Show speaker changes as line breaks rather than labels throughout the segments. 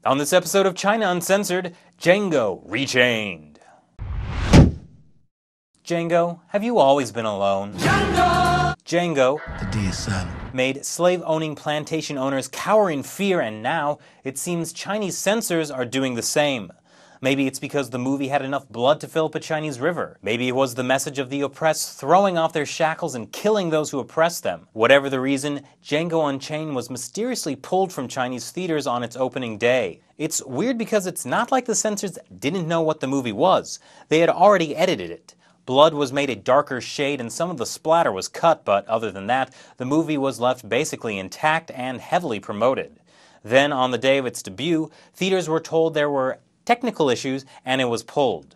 On this episode of China Uncensored, Django Rechained. Django, have you always been alone? Django,
The D is silent.
made slave-owning plantation owners cower in fear, and now it seems Chinese censors are doing the same. Maybe it's because the movie had enough blood to fill up a Chinese river. Maybe it was the message of the oppressed throwing off their shackles and killing those who oppressed them. Whatever the reason, Django Unchained was mysteriously pulled from Chinese theaters on its opening day. It's weird because it's not like the censors didn't know what the movie was. They had already edited it. Blood was made a darker shade and some of the splatter was cut, but other than that, the movie was left basically intact and heavily promoted. Then, on the day of its debut, theaters were told there were technical issues and it was pulled.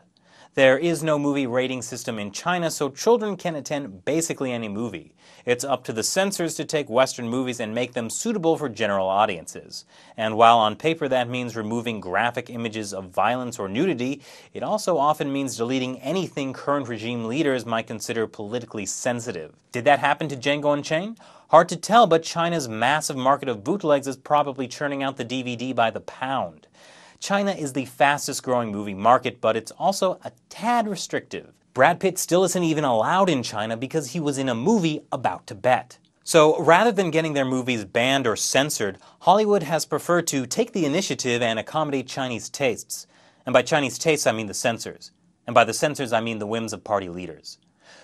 There is no movie rating system in China, so children can attend basically any movie. It's up to the censors to take Western movies and make them suitable for general audiences. And while on paper that means removing graphic images of violence or nudity, it also often means deleting anything current regime leaders might consider politically sensitive. Did that happen to Django Unchained? Hard to tell, but China's massive market of bootlegs is probably churning out the DVD by the pound. China is the fastest growing movie market, but it's also a tad restrictive. Brad Pitt still isn't even allowed in China because he was in a movie about to bet. So rather than getting their movies banned or censored, Hollywood has preferred to take the initiative and accommodate Chinese tastes. And by Chinese tastes, I mean the censors. And by the censors, I mean the whims of party leaders.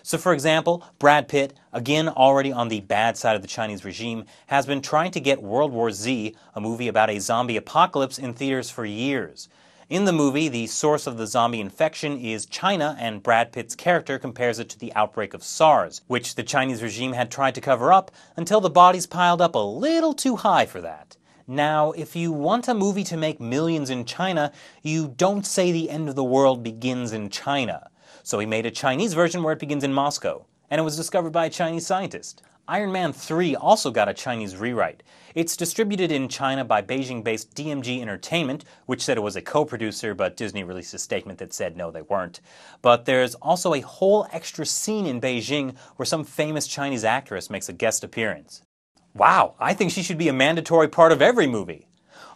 So for example, Brad Pitt, again already on the bad side of the Chinese regime, has been trying to get World War Z, a movie about a zombie apocalypse, in theaters for years. In the movie, the source of the zombie infection is China, and Brad Pitt's character compares it to the outbreak of SARS, which the Chinese regime had tried to cover up until the bodies piled up a little too high for that. Now, if you want a movie to make millions in China, you don't say the end of the world begins in China. So he made a Chinese version where it begins in Moscow, and it was discovered by a Chinese scientist. Iron Man 3 also got a Chinese rewrite. It's distributed in China by Beijing-based DMG Entertainment, which said it was a co-producer, but Disney released a statement that said no, they weren't. But there's also a whole extra scene in Beijing where some famous Chinese actress makes a guest appearance. Wow, I think she should be a mandatory part of every movie.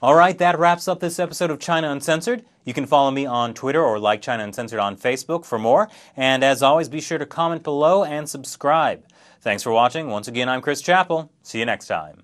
Alright, that wraps up this episode of China Uncensored. You can follow me on Twitter or like China Uncensored on Facebook for more. And as always, be sure to comment below and subscribe. Thanks for watching. Once again, I'm Chris Chappell. See you next time.